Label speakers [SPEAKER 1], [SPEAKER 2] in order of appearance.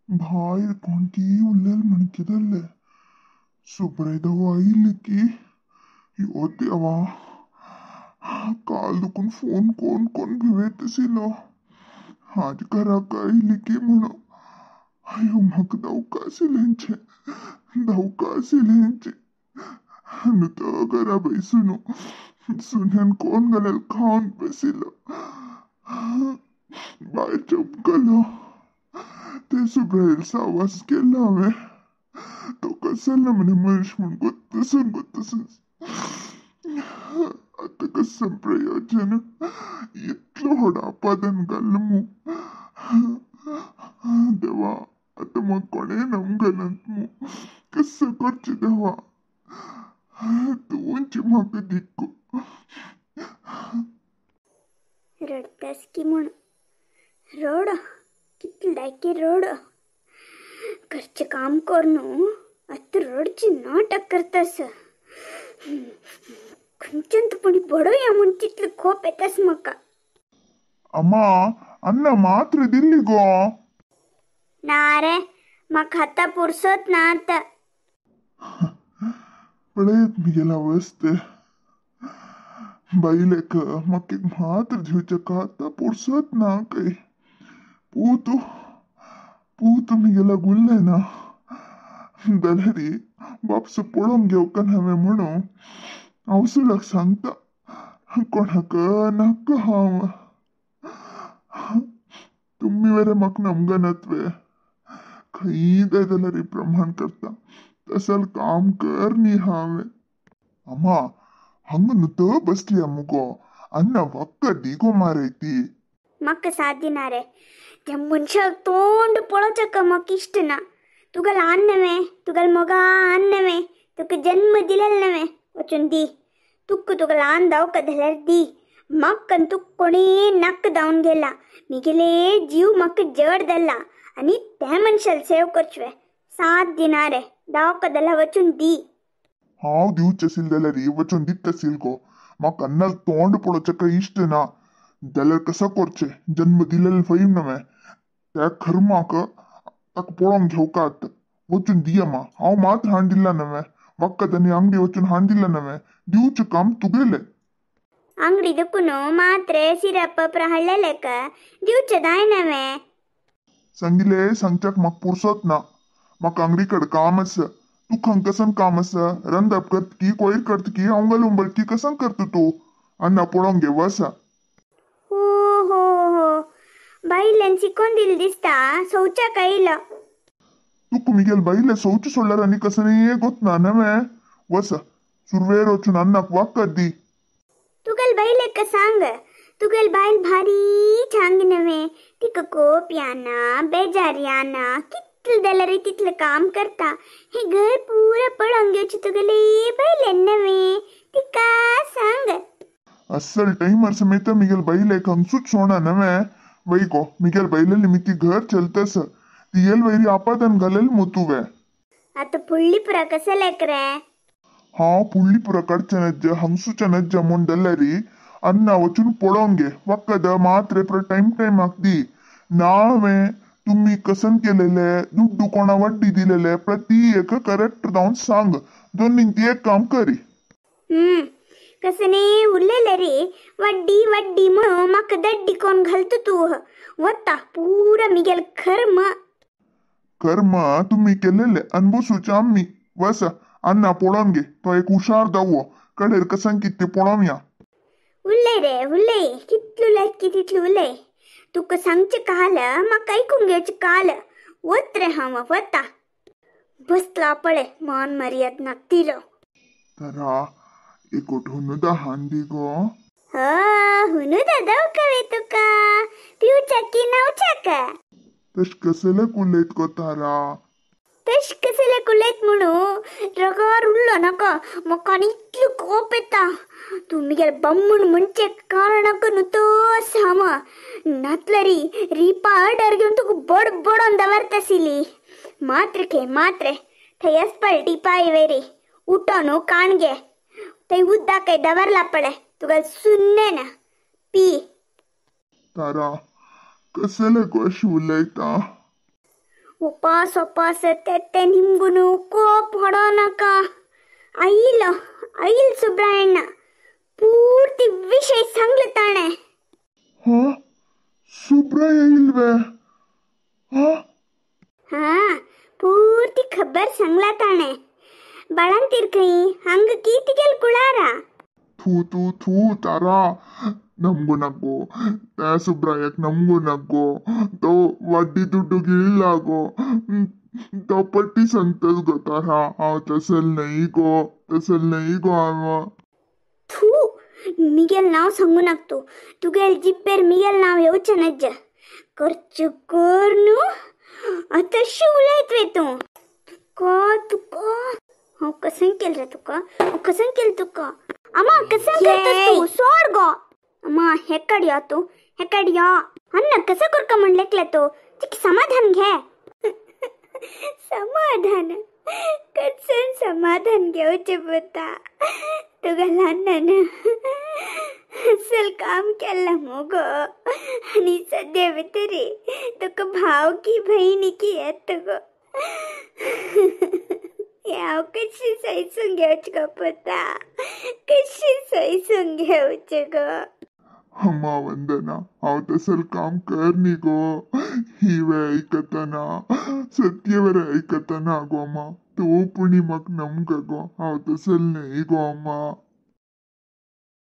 [SPEAKER 1] भाई कोणती उल्लेल म्हणकिदल्ले सुब्रैदवा इल्लिकी योदेवा काल दुखून फोन कोण कोण भिवेतसिलो आज घराका इल्लिकी म्हणो अयो मग दौका सिलेंचे तो घरा बैसुनो सुनन कोण गलल खाऊन बसिलो बाय चपकलो ते सुब्रैल सावास केला हवे तो कसला म्हणे मनीष म्हणून गुत्तसून आता कसं प्रयोजन इतलं ಹೊಡಾಪದನ್ ಗಲ್ಮು देवा आता मग कोणे नमगलंतमु कसं करचे देवा तुमची म्हाका दिक्कू
[SPEAKER 2] रडतास की म्हण रड किती लायकी रड घरचे काम कर न्हू आता रडची नाटक करतास खंचंतपणी बडोया म्हण तितलं खोप येतास म्हाका
[SPEAKER 1] अम्मा अन्न मात्र दिल्ली गो
[SPEAKER 2] ना रे म्हाका आता पुरसत ना आता
[SPEAKER 1] पळयत मी गेला वस्ते बाईलेक म्हाका एक मात्र दिवचेका आता पुरसत ना काही पूत मी गेला गुल्ले ना दलहरी बापस पळोवन घेवका हांवें म्हणून हांव सुलाक सांगता कोणाक नाका हांव तुम्ही वरे म्हाका नमगनत वे खंय जाय जाल्यार प्रमाण करता तसल काम कर न्ही हांवें अम्मा हंग नुत बसली मुगो अन्न वक्क दिगो मारे ती
[SPEAKER 2] म्हाका साथ दिना रे त्या मनशाक तोंड पळोवचें म्हाका इश्ट ना तुका ल्हान नवें तुका मोगा नवें तुका जन्म दिलेलो नवें वचून दी तुका ल्हान जावका जाल्यार दी म्हाका तुका कोणी नक्क जावन गेला मिगेले जीव म्हाका जड धरला आनी त्या मनशाला सेव करचें साथ दिना रे जावका जाल्यार वचून दी
[SPEAKER 1] हांव दिवचें जाल्यार वचून दितशील गो म्हाका अन्नाक तोंड पळोवचें इश्ट ना जाल्यार कसं करचें जन्म दिलेलो फैम नवें त्या खर्माक ताका पळोवन घेवकात वचून दी अम्मा हांव मात्र हाण दिला नवें वक्क तांणी अंगडी वचून हाण दिला नवें दिवचें काम तुगेलें
[SPEAKER 2] अंगडी दुखून मात्रे सिरप हाडलेले का दिवचें जाय नवें
[SPEAKER 1] सांगिले सांगच्याक म्हाका पुरसत ना म्हाका अंगडी कडेन काम आसा तू खंकसन काम आसा रंदप करतकी कोयर करतकी अंगल उंबळकी कसन करता तू अन्न पळोवन घेव आसा
[SPEAKER 2] हो हो हो बाईल्यान शिकोवन दिली दिसता शौचाक आयला
[SPEAKER 1] तुका मिगेल बाईले शौच सोडल्यार आनी कसनी गोतना नवें वस सुरवेर वचून अन्नाक वाकत दी
[SPEAKER 2] तुगेल बाईलेक सांग तुगेल बायल भारी छांग नवें तिका कोप याना बेजार याना कितलं जाल्यार तितलं काम करता हे घर पुरा पळोवन घेवचें तुगेले बायलेन नवें तिका सांग
[SPEAKER 1] अस्सल टाइमर समेत मिगेल बाईलेक हंगसूच सोणा नवें वही को मिगेल बाईले निमित्ती घर चलतस तियेल वैरी आपादन घालेल मुतुवे
[SPEAKER 2] आता फुडली पुरा कसं लेक रे
[SPEAKER 1] हांव फुडली पुरा काडचें नज्ज हंगसूचें नज्ज म्हूण जाल्यारी अन्ना वचून पळोवन घे वक्कद मात्र टायमाक दी ना हांवें तुम्ही कसन केलेले दुड्डू कोणा वड्डी दिलेले प्रति एक करेक्ट जावन सांग दोनींक ती एक काम करी
[SPEAKER 2] कसने उरलेले रे वड्डी वड्डी म्हणून म्हाका दड्डी कोण घालता तू वता पुरा मिगेल
[SPEAKER 1] कर्म तुम्ही केलेले अनबुसूचे आम्ही वस अन्ना पळोवन घे तो एक हुशार जावो कडेर कसन कितें पळोवया
[SPEAKER 2] उरले रे उरले कितलो लायकी तितलो उरले तुका सांगचें काल म्हाका आयकून घेवचें काल वत रे हांव वता बसला पळय मान मर्याद नातिलो
[SPEAKER 1] तरा एक हुनुदा हांदी गो
[SPEAKER 2] हुनुदा दावकावे तुका पिवच्या की नावच्या
[SPEAKER 1] तश कसले कुलेत गो तारा
[SPEAKER 2] तश कसले कुलेत म्हणू रगार उरलो नाका म्हाका इतलो कोप येता तू मिगेल बम्मण म्हणचे कारणाक न्हू तो साम नातलरी रिपा ऑर्डर घेवन तुका बडबडोन दवरतासिली मात्र थंय पळटी पाय वेरी उठो न्हू काणगे थंय उदक दवरला पळय तुका सुन्ने ना पी
[SPEAKER 1] तारा कसले गोश उलयता
[SPEAKER 2] उपास उपास ते निमगुनु कोप ಹೊಡೋ ನಕ ಐಲ್ ಸುಬ್ರಾಯಣ್ಣ ಪೂರ್ತಿ ವಿಷಯ ಸಂಗ್ಲತಾಣೆ.
[SPEAKER 1] ಹಾ ಸುಬ್ರಾಯ ಇಲ್ವೇ?
[SPEAKER 2] ಹಾ ಪೂರ್ತಿ ಖಬ್ಬರ್ ಸಂಗ್ಲತಾಣೆ. ಬಳಂತಿರ್ ಕೈ ಹಂಗ ಕೀತಿಗೆಲ್ ಕುಳಾರ.
[SPEAKER 1] ಥೂ ಥೂ ಥೂ ತಾರಾ, ನಮಗೂ ನಗ್ಗು, ಸುಬ್ರಾಯಕ್ ನಮಗೂ ನಗ್ಗು. तो वड्डी दुड्डू गिळलागो, तो पट्टी सांगतस गो तारा. हांव तसल नाही गो हांव.
[SPEAKER 2] थू मिगेल नाव सांगू नागतो. तुगेल जिब्बेर मिगेल नाव येवचें नज्ज. खर्च कर न्हू, आतां शिवलायत रे तूं. तुका हांव कसन केल रे तुका, कसन केल तुका? अम्मा कसन करतस तू? सोड गो. अम्मा हेकड या तू, हेकड या. अन्न कसं कर का म्हणलेकले तो चिक समाधान घे. समाधान कसन समाधान घेवचे पडटा. तुगेल अण्णान असल काम केला मोगो, आणि सद्या भितरी तुका भाव की बहिणी की येत गो. हांव कशी सैसून घेवचें गो पडटा, कशी सैसून घेवचें गो.
[SPEAKER 1] अम्मा वंदना, हांव तसल काम करनी गो. हिवे ऐकतना, सत्यवर ऐकतना गो अम्मा. तू पुणी म्हाका नमक गो, हांव तसल नाही गो अम्मा.